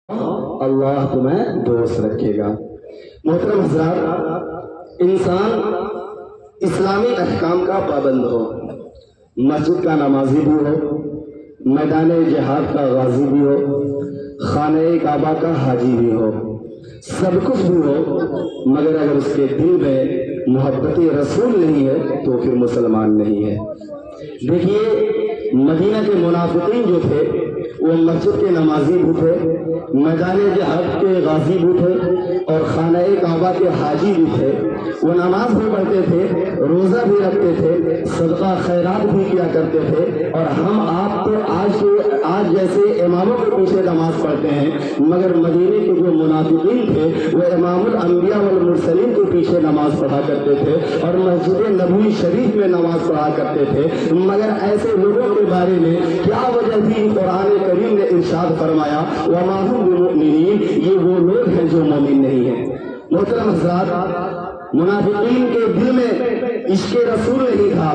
اللہ تمہیں دوست رکھے گا۔ محترم حضرات، انسان اسلامی احکام کا پابند ہو، مسجد کا نمازی بھی ہو، میدان جہاد کا غازی بھی ہو، خانہ کعبہ کا حاجی بھی ہو، سب کچھ بھی ہو، مگر اگر اس کے دل میں محبت رسول نہیں ہے تو پھر مسلمان نہیں ہے۔ دیکھیے، مدینہ کے منافقین جو تھے وہ مسجد کے نمازی بھی تھے، میدان جہاد کے غازی بھی تھے، اور خانہ کعبہ کے حاجی بھی تھے۔ وہ نماز بھی پڑھتے تھے، روزہ بھی رکھتے تھے، صدقہ خیرات بھی کیا کرتے تھے، اور ہم آپ تو آج جیسے اماموں کے پیچھے نماز پڑھتے ہیں، مگر مدینے کے جو منافقین تھے وہ امام الانبیاء والمرسلین کے پیچھے نماز پڑھا کرتے تھے اور مسجد نبوی شریف میں نماز پڑھا کرتے تھے۔ مگر ایسے لوگوں کے بارے میں کیا وجہ تھی؟ قرآن کریم نے ارشاد فرمایا وَمَا هُمْ بِمُؤْمِنِينَ، یہ وہ لوگ ہیں جو مومن نہیں ہیں۔ محترم حضرات، منافقین کے دل میں عشق رسول نہیں تھا،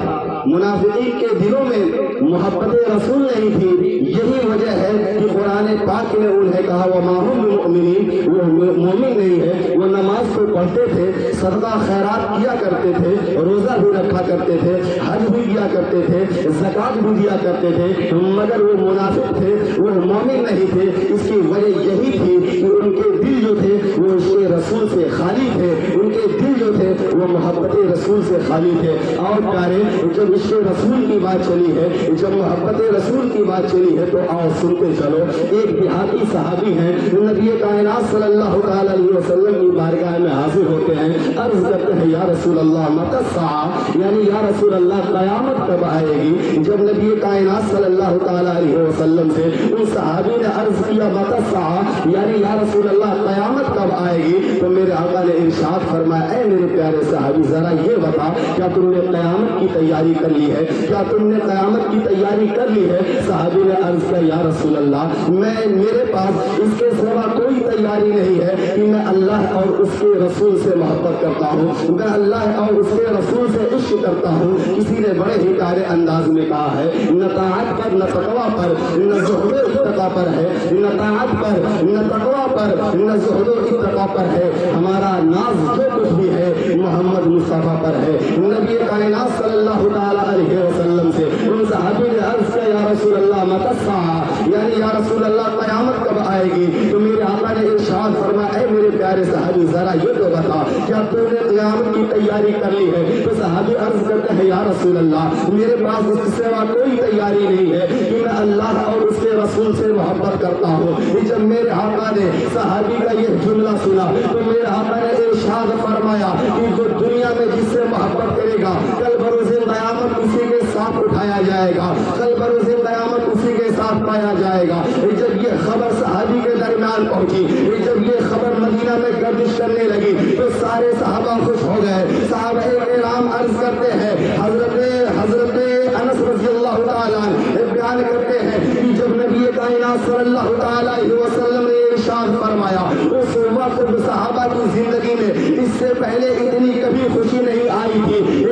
منافقین کے دلوں میں محبت رسول نہیں تھی۔ یہی وجہ ہے کہ قرآن پاک نے انہیں کہا وَمَا هُمْ بِمُؤْمِنِينَ، وہ مومن نہیں ہے۔ وہ نماز کو پڑھتے تھے، صدقہ خیرات کیا کرتے تھے، روزہ بھی رکھا کرتے تھے، حج بھی کیا کرتے تھے، زکوٰۃ بھی دیا کرتے تھے، مگر وہ منافق تھے، وہ مومن نہیں تھے۔ اس کی وجہ یہی تھی کہ ان کے دل جو تھے وہ عشق رسول سے خالی تھے، ان کے دل جو تھے وہ محبت رسول سے خالی تھے۔ اور پیارے، جب عشق رسول کی بات چلی ہے، جب محبت رسول کی بات چلی ہے تو آؤ سنتے چلو۔ ایک دیہاتی صحابی ہیں، نبی کائنات صلی اللہ تعالی علیہ وسلم کی بارگاہ میں حاضر ہوتے ہیں، عرض کرتے ہیں یا رسول اللہ متی الساعہ، یعنی یا رسول اللہ قیامت کب آئے گی؟ جب نبی کائنات صلی اللہ تعالی علیہ وسلم سے ان صحابی نے عرض کیا متی الساعہ، یعنی یا رسول اللہ قیامت کب آئے گی، تو میرے آقا نے ارشاد فرمایا اے میرے پیارے صحابی ذرا یہ بتا، کیا تم نے قیامت کی تیاری کر لی ہے؟ کیا تم نے قیامت کی تیاری کر لی ہے؟ صحابی نے عرض کیا یا رسول اللہ میرے پاس اس کے سوا کوئی تیاری نہیں ہے کہ میں اللہ اور اس کے رسول سے محبت کرتا ہوں، میں اللہ اور اس کے رسول سے عشق کرتا ہوں۔ کسی نے بڑے ہی پیارے انداز میں کہا ہے نہ طاعت پر نہ تقویٰ پر نہ زہد و اتقیٰ پر ہے، نہ طاعت پر نہ تقویٰ پر نہ زہد و اتقیٰ پر ہے، ہمارا ناز جو کچھ بھی ہے محمد مصطفیٰ پر ہے۔ نبی کائنات صلی اللہ تعالی علیہ وسلم سے ان صحابی نے عرض کیا یا رسول اللہ متی الساعہ، یعنی یا رسول اللہ قیامت کب آئے گی؟ تو میرے آقا نے ارشاد فرمایا اے میرے پیارے صحابی ذرا یہ تو بتا، کیا تم نے قیامت کی تیاری کر لی ہے؟ تو صحابی عرض کرتے ہیں یا رسول اللہ میرے پاس اس کے سوا کوئی تیاری نہیں ہے کہ میں اللہ اور اس کے رسول سے محبت کرتا ہوں۔ جب میرے آقا نے صحابی کا یہ جملہ سنا تو میرے آقا نے ارشاد فرمایا کہ جو دنیا میں جس سے محبت کرے گا کل بروز قیامت اسی کے ساتھ اٹھایا جائے گا، کل بروز قیامت اسی کے ساتھ پایا جائے گا۔ جب یہ خبر صحابی کے درمیان پہنچی، جب یہ خبر مدینہ میں گردش کرنے لگی تو سارے صحابہ خوش ہو گئے۔ صحابہ کرام عرض کرتے ہیں، حضرت انس رضی اللہ تعالیٰ بیان کرتے ہیں کہ جب نبی کائنات صلی اللہ تعالیٰ علیہ وسلم نے ارشاد فرمایا اس وقت صحابہ کی زندگی میں اس سے پہلے اتنی کبھی خوشی نہیں آئی تھی۔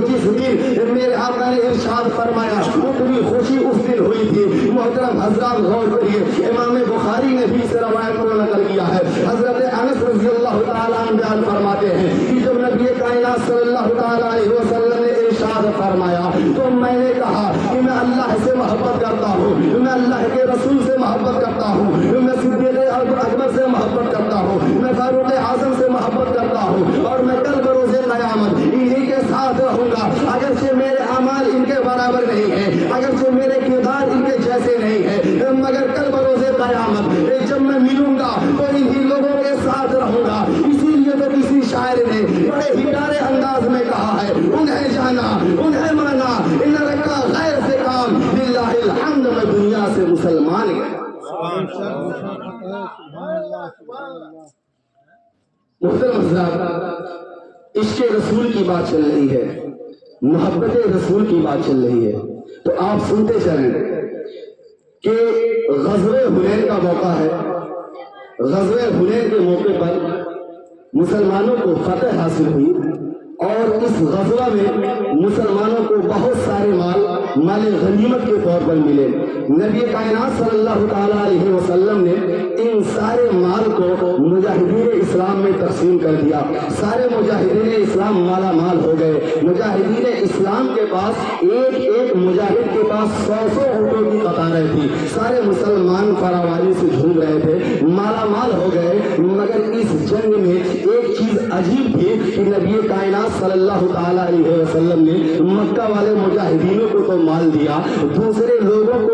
جس دن میرے آقا نے ارشاد فرمایا اتنی خوشی اس دن ہوئی تھی۔ محترم حضرات غور کریے، امام بخاری نے بھی اس روایت کو نقل کیا ہے۔ حضرت انس رضی اللہ تعالیٰ عنہ بیان فرماتے ہیں کہ جب نبی کائنات صلی اللہ تعالیٰ علیہ وسلم نے ارشاد فرمایا تو میں نے کہا کہ میں اللہ سے محبت کرتا ہوں، میں اللہ کے رسول سے محبت کرتا ہوں، میں صدیق اکبر سے محبت کرتا ہوں، میں فاروق اعظم سے محبت کرتا ہوں، اور میں کل بروز قیامت انہی کے ساتھ رہوں گا۔ اگرچہ میرے اعمال ان کے برابر نہیں ہے، اگرچہ میرے کردار ان کے جیسے نہیں ہے، مگر کل بروز قیامت جب میں ملوں گا تو انہی لوگوں کے ساتھ رہوں گا۔ اسی لیے تو کسی شاعر نے بڑے ہی پیارے انداز میں کہا ہے انہیں جانا انہیں مانا ان رکھا غیر سے کام للہ الحمد، میں دنیا سے مسلمان گیا۔ محترم حضرات، عشق رسول کی بات چل رہی ہے، محبت رسول کی بات چل رہی ہے، تو آپ سنتے چلیں کہ غزوہ حنین کا موقع ہے۔ غزوہ حنین کے موقع پر مسلمانوں کو فتح حاصل ہوئی اور اس غزوہ میں مسلمانوں کو بہت سارے مال غنیمت کے طور پر ملے۔ نبی کائنات صلی اللہ تعالی علیہ وسلم نے ان تقسیم کر دیا. سارے مجاہدین اسلام مالا مال ہو گئے. مجاہدین اسلام کے پاس ایک ایک مجاہد کے پاس 100 اونٹوں کی قطاریں تھی. سارے مسلمان فراوانی سے جھوم رہے تھے, مالا مال ہو گئے. مگر اس جنگ میں ایک چیز عجیب تھی کہ نبی کائنات صلی اللہ تعالیٰ علیہ وسلم نے مکہ والے مجاہدینوں کو تو مال دیا, دوسرے لوگوں کو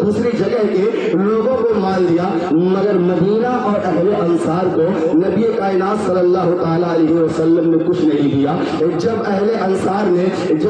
دوسری جگہ کے لوگوں کو مال دیا, مگر مدینہ اور اہل انصار کو نبی کائنات صلی اللہ تعالیٰ علیہ وسلم نے کچھ نہیں دیا. جب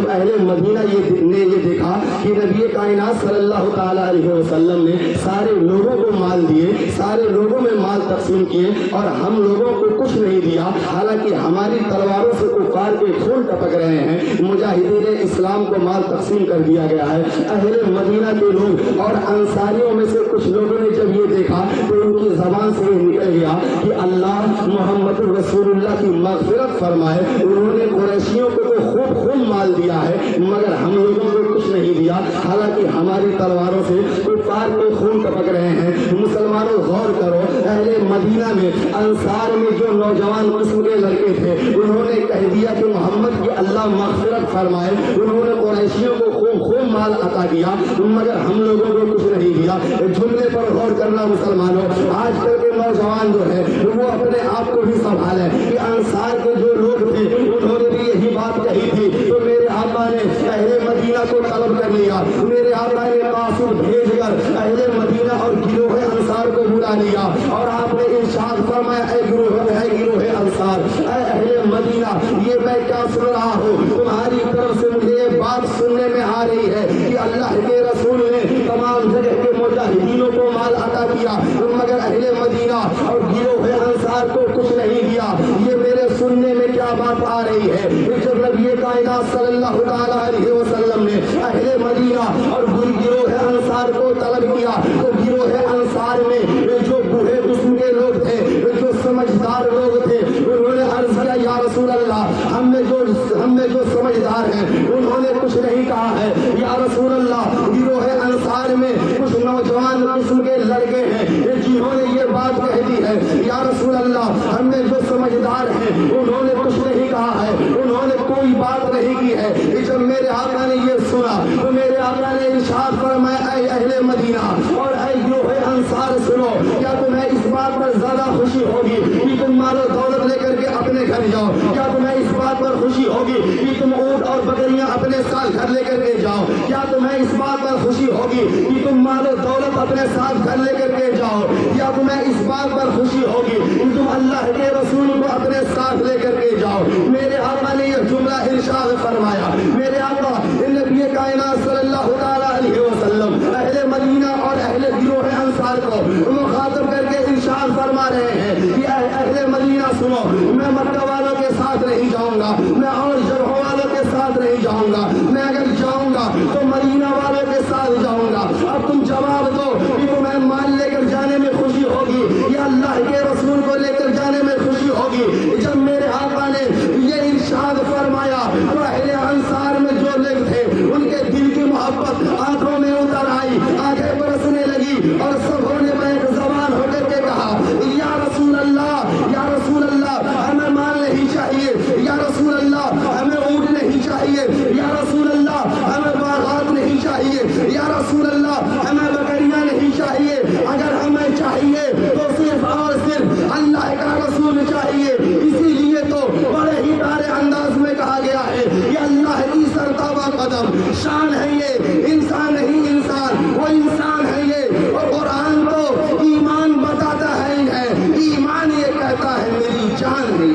اہل مدینہ نے یہ دیکھا کہ نبی کائنات صلی اللہ تعالیٰ علیہ وسلم نے سارے لوگوں کو مال دیے, سارے لوگوں میں مال تقسیم کیے اور ہم لوگوں کو کچھ نہیں دیا, حالانکہ ہماری تلواروں سے کفار کے خون ٹپک رہے ہیں, مجاہدین اسلام کو مال تقسیم کر دیا گیا ہے. اہل مدینہ کے لوگ اور انصاریوں میں سے کچھ لوگوں نے جب یہ دیکھا تو ان کی زبان سے یہ نکل گیا کہ اللہ محمد رسول اللہ کی مغفرت فرمائے, انہوں نے قریشیوں کو تو خوب مال دیا ہے مگر ہم لوگوں کو کچھ نہیں دیا, حالانکہ ہماری تلواروں سے کفار کے خون ٹپک رہے ہیں. مسلمانوں غور کرو, اہل مدینہ میں انصار میں جو نوجوان قسم کے لڑکے تھے انہوں نے کہہ دیا کہ محمد کی اللہ مغفرت فرمائے, انہوں نے قریشیوں کو خوب مال عطا کیا مگر ہم لوگوں کو کچھ نہیں دیا. جملے پر غور کرنا مسلمانوں, آج کل کے نوجوان جو ہے وہ اپنے آپ کو بھی سنبھالیں کہ انصار کے جو لوگ تھے انہوں نے بھی یہی بات کہی تھی, تو میرے آقا نے اہل مدینہ کو طلب کر لیا, میرے آقا نے قاصد بھیج کر اہل مدینہ اور گروہ انصار کو بلا لیا اور آپ نے ارشاد فرمایا, اے گروہ انصار, اے اہل مدینہ, یہ میں کیا سن رہا ہوں, تمہاری طرف سے مجھے یہ بات سننے میں آ رہی ہے کہ اللہ کے رسول نے تمام جگہ کے مجاہدینوں کو مال عطا کیا مگر اہل مدینہ اور گروہ انصار کو کچھ نہیں دیا. یہ میرے سننے میں کیا بات آ رہی ہے؟ جب نبی کائنات صلی اللہ تعالیٰ علیہ وسلم نے اہل مدینہ اور گروہ انصار کو طلب کیا تو گروہ انصار میں جو بوڑھے قسم کے لوگ تھے, جو سمجھدار لوگ تھے, انہوں نے عرض کیا یا رسول اللہ, ہم میں جو سمجھدار ہیں انہوں نے کچھ نہیں کہا ہے. یا رسول اللہ, گروہ انصار میں کچھ نوجوان قسم کے لڑکے ہیں جنہوں نے یہ بات کہہ دی ہے. یا رسول اللہ, ہم میں جو سمجھدار ہیں انہوں نے کچھ نہیں کہا ہے, انہوں نے کوئی بات نہیں کی ہے. جب میرے آقا نے یہ سنا تو میرے آقا نے ارشاد فرمایا, اے اہل مدینہ اور اے گروہ انصار سنو, کیا تمہیں اس بات پر زیادہ خوشی ہوگی کہ تم مال و دولت لے کر کے اپنے گھر جاؤ؟ کیا تمہیں اس بات پر خوشی ہوگی کہ تم اونٹ اور بکریاں اپنے ساتھ گھر لے کر کے جاؤ؟ کیا تمہیں اس بات پر خوشی ہوگی کہ تم مال و دولت اپنے ساتھ گھر لے کر کے جاؤ؟ کیا تمہیں اس بات پر خوشی ہوگی کہ تم اللہ کے رسول کو اپنے ساتھ لے کر کے جاؤ؟ میرے آقا نے یہ جملہ ارشاد فرمایا. میرے آقا نبی کائنات صلی اللہ تعالیٰ علیہ وسلم اہل مدینہ اور اہل گروہ انصار کو مخاطب کر کے ارشاد فرما رہے ہیں کہ اہل مدینہ سنو, میں مکہ والوں کے ساتھ نہیں جاؤں گا, میں اور جگہوں والوں کے ساتھ نہیں جاؤں گا, میں اگر جاؤں گا تو مدینہ والوں کے ساتھ جاؤں گا. اب تم جواب دو کہ تمہیں مال لے کر جانے میں خوشی ہوگی یا اللہ کے رسول کو لے کر جانے میں خوشی ہوگی؟ جب میرے آقا نے یہ ارشاد فرمایا تو اہل انصار میں جو لوگ تھے ان کے دل کی محبت آنکھوں میں اتر آئی, آنکھیں برسنے لگی اور سبوں نے بیک زبان ہو کر کے کہا, یا رسول اللہ, یا رسول اللہ, ہمیں مال نہیں چاہیے, یا رسول اللہ, ہمیں اونٹ نہیں چاہیے, یا رسول اللہ, ہمیں باغات نہیں چاہیے, یا رسول اللہ, ہمیں بکریاں نہیں چاہیے, اگر ہمیں چاہیے تو صرف اور صرف اللہ کا رسول چاہیے. اسی لیے تو بڑے ہی پیارے انداز میں کہا گیا ہے کہ اللہ کی سرتابہ قدم شان ہے یہ, انسان نہیں انسان, وہ انسان ہے یہ. اور قرآن تو ایمان بتاتا ہے انہیں, ایمان یہ کہتا ہے میری جان ہے,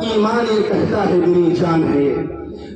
ایمان یہ کہتا ہے میری جان ہے.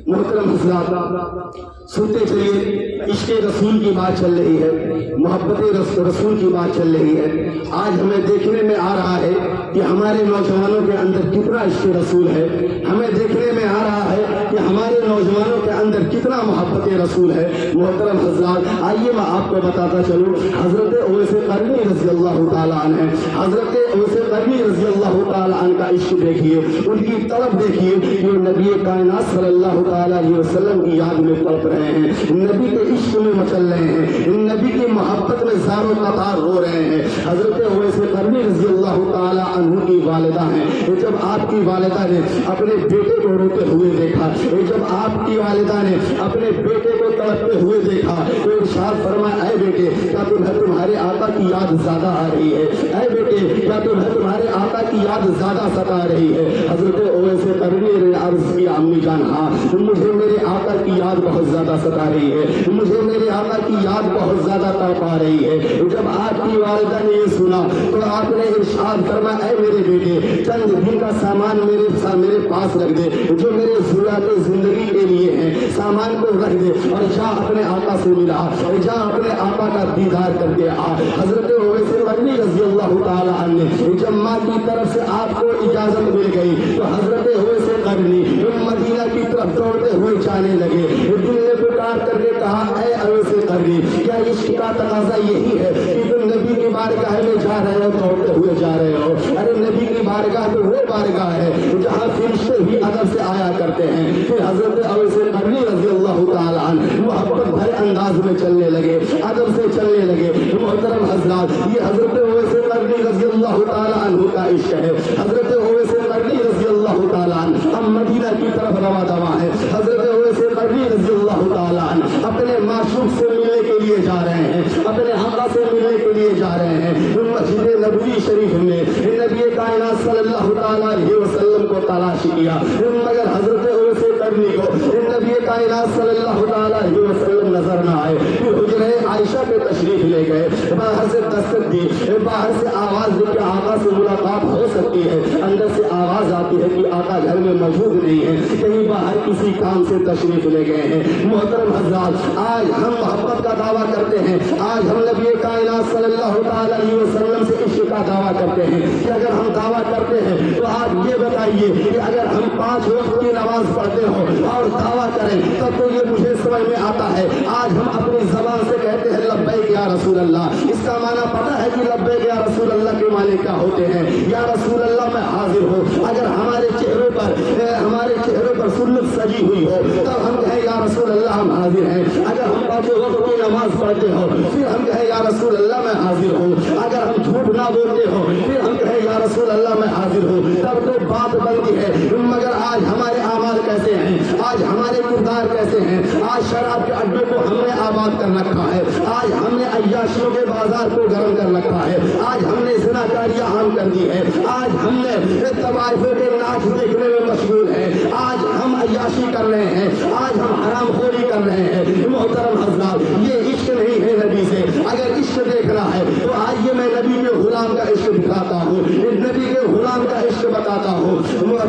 محترم حضرات, سنتے چلیے, عشق رسول کی بات چل رہی ہے, محبت رسول کی بات چل رہی ہے. آج ہمیں دیکھنے میں آ رہا ہے کہ ہمارے نوجوانوں کے اندر کتنا عشق رسول ہے. ہمیں دیکھنے میں آ رہا ہے کہ ہمارے نوجوانوں کے اندر کتنا محبت رسول ہے۔ محترم حضرات، آئیے میں آپ کو بتاتا چلوں، حضرت اویس قرنی رضی اللہ تعالیٰ عنہ، حضرت اویس قرنی رضی اللہ تعالیٰ عنہ کا عشق دیکھیے، ان کی طلب دیکھیے کہ وہ نبی کائنات صلی اللہ تعالیٰ علیہ وسلم کی یاد میں تڑپ رہے ہیں، نبی کے عشق میں مچل رہے ہیں، نبی کی محبت میں زار و قطار رو رہے ہیں۔ حضرت اویس قرنی رضی اللہ تعالیٰ عنہ کی والدہ ہیں، جب آپ کی والدہ نے اپنے بیٹے کو روتے ہوئے دیکھا، جب آپ کی والدہ نے اپنے بیٹے کو تڑپتے ہوئے دیکھا تو ارشاد فرمایا، اے بیٹے کیا تمہیں تمہارے آقا کی یاد زیادہ آ رہی ہے؟ اے بیٹے کیا تمہیں تمہارے آقا کی یاد زیادہ ستا رہی ہے؟ حضرت اویس قرنی نے عرض کیا، امی جان ہاں مجھے میرے آقا کی یاد بہت زیادہ ستا رہی ہے، مجھے میرے آقا کی یاد بہت زیادہ تڑپا رہی ہے۔ جب آپ کی والدہ نے یہ سنا تو آپ نے ارشاد فرمایا، اے میرے بیٹے چند دن کا سامان میرے پاس رکھ دے، جو میرے ضروریات زندگی کے لیے ہیں، سامان کو رکھ دے اور جا اپنے آقا سے ملا، جا اپنے آقا کا دیدار کر کے آ۔ حضرت اویس قرنی رضی اللہ تعالیٰ عنہ جب ماں کی طرف سے آپ کو اجازت مل گئی تو حضرت اویس قرنی مدینہ کی طرف دوڑتے ہوئے جانے لگے۔ دل نے پکار کر کے کہا، اے اویس قرنی کیا عشق کا تقاضا یہی ہے کہ تم نبی کی بارگاہ میں جا رہے ہو، دوڑتے ہوئے جا رہے ہو؟ ارے نبی کی بارگاہ تو وہ بارگاہ ہے جہاں فرشتے بھی ادب سے آیا کرتے ہیں۔ پھر حضرت اویس قرنی رضی اللہ تعالیٰ عنہ محبت بھرے انداز میں چلنے لگے، ادب سے چلنے لگے۔ محترم حضرات، یہ حضرت اویس قرنی رضی اللہ تعالیٰ عنہ کا عشق ہے۔ حضرت اویس قرنی رضی اللہ تعالیٰ عنہ ہم مدینہ کی طرف رواں دواں ہے۔ حضرت اویس قرنی رضی اللہ تعالیٰ عنہ اپنے معشوق سے ملنے کے لیے جا رہے ہیں، اپنے آقا سے ملنے کے لیے جا رہے ہیں۔ مسجد نبوی شریف میں نبی کائنات صلی اللہ تعالیٰ علیہ وسلم کو تلاش کیا، مگر حضرت اویس قرنی کو نبی کائنات صلی اللہ تعالیٰ علیہ وسلم نظر نہ آئے۔ پھر حجرہ عائشہ پہ تشریف لے گئے، باہر سے دستک دی، باہر سے آواز دی کہ آقا سے ملاقات ہو سکتی ہے، اندر سے آواز آتی ہے کہ آقا گھر میں موجود نہیں ہے، کہیں باہر کسی کام سے تشریف لے گئے ہیں۔ محترم حضرات، آج ہم محبت کا دعویٰ کرتے ہیں، آج ہم نبی کائنات صلی اللہ تعالیٰ علیہ وسلم سے عشق کا دعویٰ کرتے ہیں کہ اگر ہم دعویٰ کرتے ہیں تو آپ یہ بتائیے کہ اگر ہم 5 وقت کی نماز پڑھتے ہو اور دعویٰ کریں تب تو یہ مجھے سمجھ میں آتا ہے۔ آج ہم اپنی زبان سے کہتے ہیں لبیک یا رسول اللہ، اس کا معنی پتہ ہے کہ لبیک یا رسول اللہ کے معنی کیا ہوتے ہیں؟ یا رسول اللہ میں حاضر ہوں۔ اگر ہمارے چہروں پر سنت سجی ہوئی ہو تب ہم کہیں یا رسول اللہ ہم حاضر ہیں۔ اگر ہم 5 وقت کی نماز پڑھتے ہو پھر ہم کہیں یا رسول اللہ میں حاضر ہوں۔ اگر ہم جھوٹ نہ بولتے ہو پھر ہم کہیں یا رسول اللہ میں حاضر ہوں، تب تو بات بنتی ہے۔ مگر آج ہمارے اعمال کیسے ہیں؟ آج ہمارے کردار کیسے ہیں؟ آج شراب کے اڈے کو ہم نے آباد کر رکھا ہے، آج ہم نے عیاشیوں کے بازار کو گرم کر رکھا ہے، آج ہم نے زناکاریاں عام کر دی ہے، آج ہم نے طوائفوں کے ناچ دیکھنے میں مشغول ہیں، آج ہم عیاشی کر رہے ہیں، آج ہم حرام خوری کر رہے ہیں۔ محترم حضرات، یہ عشق نہیں ہے نبی سے۔ اگر عشق دیکھنا ہے تو آئیے میں نبی کے غلام کا عشق دکھاتا ہوں، نبی کے غلام کا عشق بتاتا ہوں۔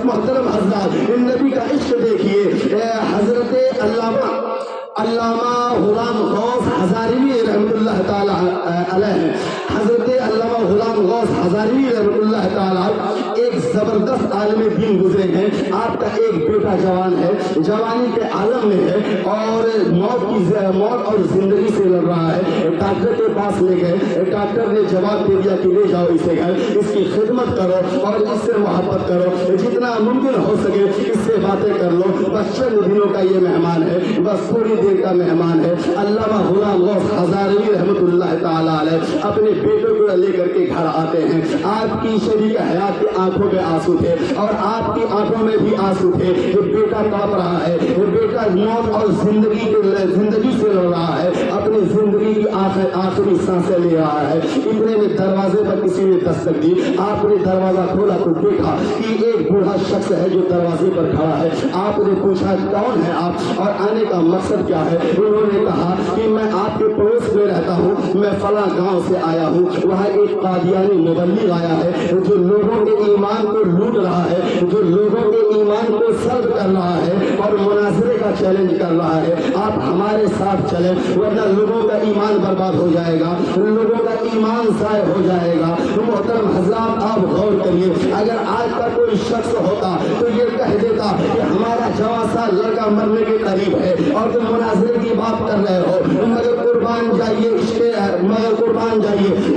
محترم حضرات، نبی کا عشق دیکھیے۔ حضرت علامہ غلام غوث ہزاروی رحمۃ اللہ تعالیٰ علیہ، حضرت علامہ غلام غوث ہزاروی رحمۃ اللہ تعالیٰ ایک زبردست عالم دین گزرے ہیں۔ آپ کا ایک بیٹا جوان ہے، جوانی کے عالم میں ہے اور موت اور زندگی سے لڑ رہا ہے۔ ڈاکٹر کے پاس لے گئے، ڈاکٹر نے جواب دے دیا کہ لے جاؤ اسے گھر، اس کی خدمت کرو اور اس سے محبت کرو، جتنا ممکن ہو سکے اس سے باتیں کر لو، بس چند دنوں کا یہ مہمان ہے، بس تھوڑی دیر کا مہمان ہے۔ علامہ غلام غوث ہزاروی رحمۃ اللہ تعالیٰ علیہ اپنے بیٹوں کو لے کر کے گھر آتے ہیں۔ آپ کی شریک حیات کی آنکھوں میں آنسو تھے اور آپ کی آنکھوں میں بھی آنسو تھے۔ بیٹا تڑپ رہا ہے، بیٹا موت اور زندگی سے لڑ رہا ہے، اپنی زندگی کی آخری سانسیں لے رہا ہے۔ اتنے میں دروازے پر کسی نے دستک دی، آپ نے دروازہ کھولا تو دیکھا کہ ایک بوڑھا شخص ہے جو دروازے پر کھڑا ہے۔ آپ نے پوچھا کون ہے آپ اور آنے کا مقصد کیا ہے؟ انہوں نے کہا کہ میں آپ کے پڑوس میں رہتا ہوں، میں فلاں گاؤں سے آیا ہوں، وہاں ایک قادیانی مبلغ آیا ہے جو لوگوں کے ایمان کو لوٹ رہا ہے، جو لوگوں کے ایمان کو سلب کر رہا ہے اور مناظرے کا چیلنج کر رہا ہے۔ آپ ہمارے ساتھ چلیں ورنہ لوگوں کا ایمان برباد ہو جائے گا، لوگوں کا ایمان ضائع ہو جائے گا۔ محترم حضرات، آپ غور کریے، اگر آج کا کوئی شخص ہوتا تو یہ کہہ دیتا کہ ہمارا جوان سا لڑکا مرنے کے قریب ہے اور تم مناظرے کی بات کر رہے ہو، مگر قربان جائیے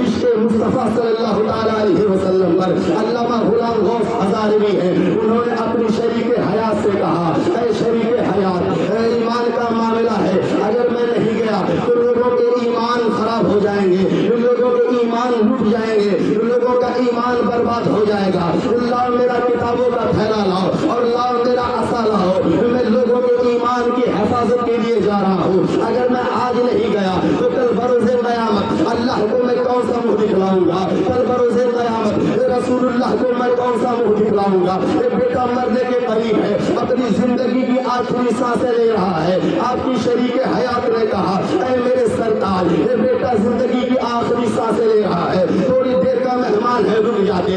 عشق مصطفیٰ صلی اللہ تعالیٰ علیہ وسلم پر۔ علامہ غلام غوث ہزاروی ہیں، انہوں نے اپنی شریک حیات سے کہا، اے شریک حیات، ایمان کا معاملہ ہے، اگر میں نہیں گیا تو لوگوں کے ایمان خراب ہو جائیں گے، لوگوں کے ایمان لٹ جائیں گے، لوگوں کا ایمان برباد ہو جائے گا۔ لاؤ میرا کتابوں کا تھیلا لاؤ اور لاؤ میرا عصا لاؤ، میں لوگوں کے ایمان کی حفاظت کے لیے جا رہا ہوں۔ اگر میں آج نہیں گیا تو کل بروز قیامت اللہ کو میں کون سا منہ دکھلاؤں گا، کل بروز قیامت رسول اللہ کو میں کون سا منہ دکھلاؤں گا۔ یہ بیٹا مرنے کے قریب ہے، اپنی زندگی کی آخری سانسیں لے رہا ہے۔ آپ کی شریک حیات نے کہا، اے میرے سرتاج، یہ بیٹا زندگی کی آخری سانسیں لے رہا ہے، تھوڑی دیر کا مہمان ہے، رک جاتے،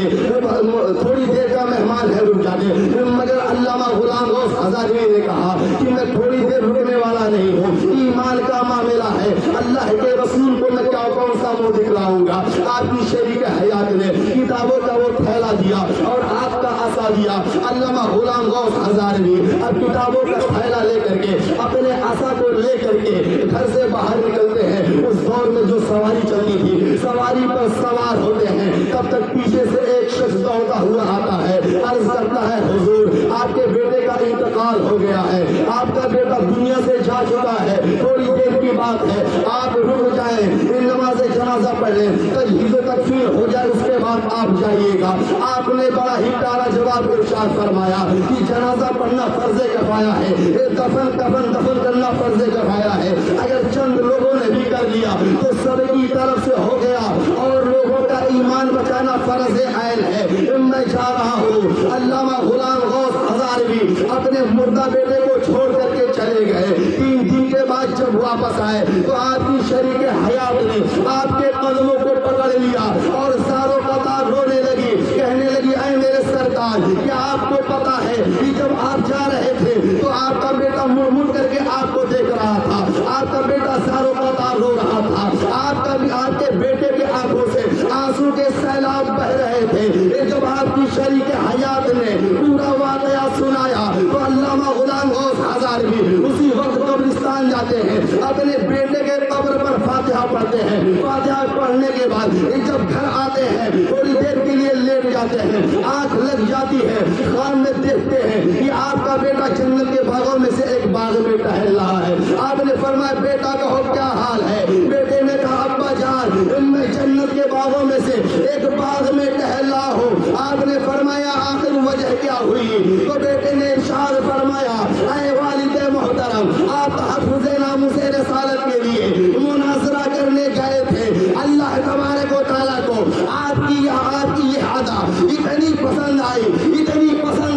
تھوڑی دیر کا مہمان ہے، رک جاتے۔ مگر علامہ غلام غوث ہزاروی نے کہا کہ میں تھوڑی دیر رکنے والا نہیں ہوں، ایمان کا معاملہ ہے، اللہ کے رسول کو میں کیا کون سا منہ دکھلاؤں گا۔ آپ کی شریک حیات نے کتابوں کا وہ تھیلا دیا اور آپ کا عصا دیا۔ علامہ غلام غوث ہزاروی اب کتابوں کا تھیلا لے کر کے اپنے عصا کو لے کر کے گھر سے باہر نکلتے ہیں۔ اس دور میں جو سواری چلتی تھی، سواری پر سوار ہوتے ہیں، تب تک پیچھے سے ایک شخص دوڑتا ہوا آتا ہے، عرض کرتا ہے حضور آپ کے بیٹے کا انتقال ہو گیا ہے، آپ کا بیٹا دنیا سے جا چکا ہے، تھوڑی دیر کی بات ہے، آپ رک جائیں، نماز جنازہ پڑھ لیں، تجہیز و تکفین ہو جائے، اس کے بعد آپ جائیے گا۔ آپ نے بڑا ہی پیارا جواب ارشاد فرمایا کہ جنازہ پڑھنا فرض کفایہ ہے، دفن کرنا فرض کفایہ ہے، اگر چند لوگوں نے بھی کر لیا تو سب کی طرف سے ہو گیا اور لوگوں کا ایمان بچانا فرض عین ہے۔ میں جا رہا ہوں۔ علامہ غلام غوث ہزاروی اپنے مردہ بیٹے کو چھوڑ کر کے چلے گئے۔ 3 دن کے بعد جب واپس آئے تو آپ کی شریک حیات نے آپ کے قدموں کو پکڑ لیا اور ساروں قطار رونے لگی، کہنے لگی، اے میرے سرتاج، کیا آپ کو پتا ہے کہ جب آپ جا رہے تھے تو آپ کا بیٹا مڑ مڑ کر کے آپ کو دیکھ رہا تھا، آپ کا بیٹا ساروں قطار رو رہا تھا، آپ کے بیٹے کے آنکھوں سے آنسو کے سیلاب بہ رہے تھے۔ جب آپ کی شریک حیات نے پورا واقعہ سنایا تو علامہ غلام غوث ہزاروی اسی وقت قبرستان جاتے ہیں، اپنے بیٹے کے قبر پر فاتحہ پڑھتے ہیں، فاتحہ پڑھنے کے بعد جب گھر آتے ہیں تھوڑی دیر کے لیے لیٹ جاتے ہیں، آنکھ لگ جاتی ہے، خواب میں دیکھتے ہیں کہ آپ کا بیٹا جنت کے باغوں میں سے ایک باغ میں ٹہل رہا ہے۔ آپ نے فرمایا بیٹا کہو کیا حال ہے؟ بیٹے نے کہا ابا جان میں جنت کے باغوں میں سے ایک باغ میں ٹہل رہا ہوں۔ آپ نے فرمایا آخر وجہ کیا ہوئی؟ تو بیٹے نے ارشاد فرمایا، اے والد محترم، آپ تحفظ ناموس رسالت کے لیے مناظرہ کرنے گئے تھے، اللہ تبارک و تعالیٰ کو آپ کی یہ ادا اتنی پسند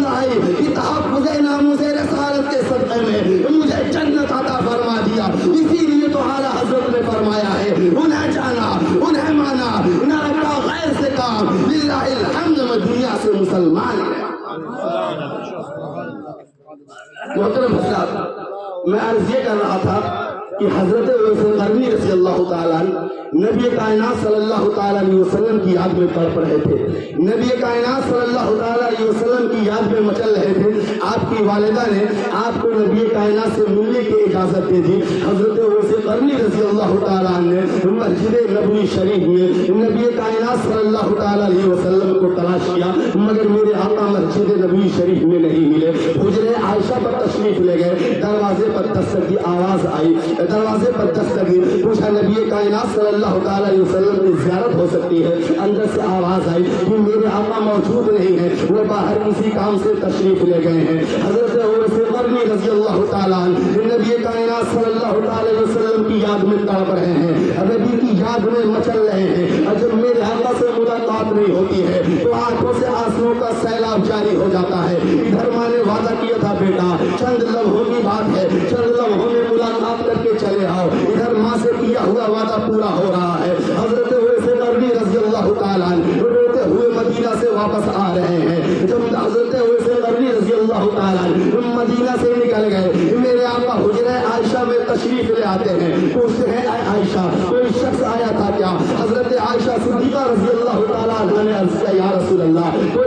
آئی کہ تحفظ ناموس رسالت کے صدقے میں مجھے جنت عطا فرما دیا۔ اسی لیے تو اعلیٰ حضرت نے فرمایا ہے، انہیں جانا انہیں مانا، نہ رکھا غیر سے کام، للہ الحمد، میں دنیا سے مسلمان ہے۔ محترم حضرات، میں عرض یہ کر رہا تھا کہ حضرت اویس قرنی رضی اللہ تعالیٰ نبی کائنات صلی اللہ تعالیٰ علیہ وسلم کی یاد میں تڑپ رہے تھے، نبی کائنات صلی اللہ تعالیٰ علیہ وسلم کی یاد میں مچل رہے تھے۔ آپ کی والدہ نے آپ کو نبی کائنات سے ملنے کی اجازت دے دی۔ حضرت اویس قرنی رضی اللہ تعالیٰ نے مسجد نبوی شریف میں نبی کائنات صلی اللہ تعالیٰ علیہ وسلم کو تلاش کیا، مگر میرے آقا مسجد نبوی شریف میں نہیں ملے۔ حجرے عائشہ پر تشریف لے گئے، دروازے پر دستک کی آواز آئی، دروازے پر دستک دی، پوچھا نبی کائنات صلی اللہ تعالیٰ علیہ وسلم کی زیارت ہو سکتی ہے؟ اندر سے آواز آئی کہ میرے آقا موجود نہیں ہے، وہ باہر کسی کام سے تشریف لے گئے ہیں۔ حضرت اویس قرنی رضی اللہ تعالیٰ نبی کائنات صلی اللہ تعالیٰ علیہ وسلم کی یاد میں تڑپ رہے ہیں، نبی کی یاد میں مچل رہے ہیں، اور جب میرے آقا سے ملاقات نہیں ہوتی ہے تو آنکھوں سے آنسوؤں کا سیلاب جاری ہو جاتا ہے۔ ادھر ماں نے وعدہ کیا تھا بیٹا چند لمحوں کی بات ہے، چند لمحوں میں ملاقات کر کے چلے آؤ، ادھر ماں سے کیا ہوا وعدہ پورا ہو رہا ہے۔ حضرت اویس قرنی رضی اللہ تعالیٰ روتے ہوئے مدینہ سے واپس آ رہے ہیں۔ جب حضرت اویس قرنی رضی اللہ تعالیٰ مدینہ سے نکل گئے، میرے آقا حجرہ عائشہ میں تشریف لے آتے ہیں، پوچھتے ہیں اے عائشہ کوئی شخص آیا تھا کیا؟ حضرت عائشہ صدیقہ رضی اللہ تعالیٰ عنہ نے عرض کیا یا رسول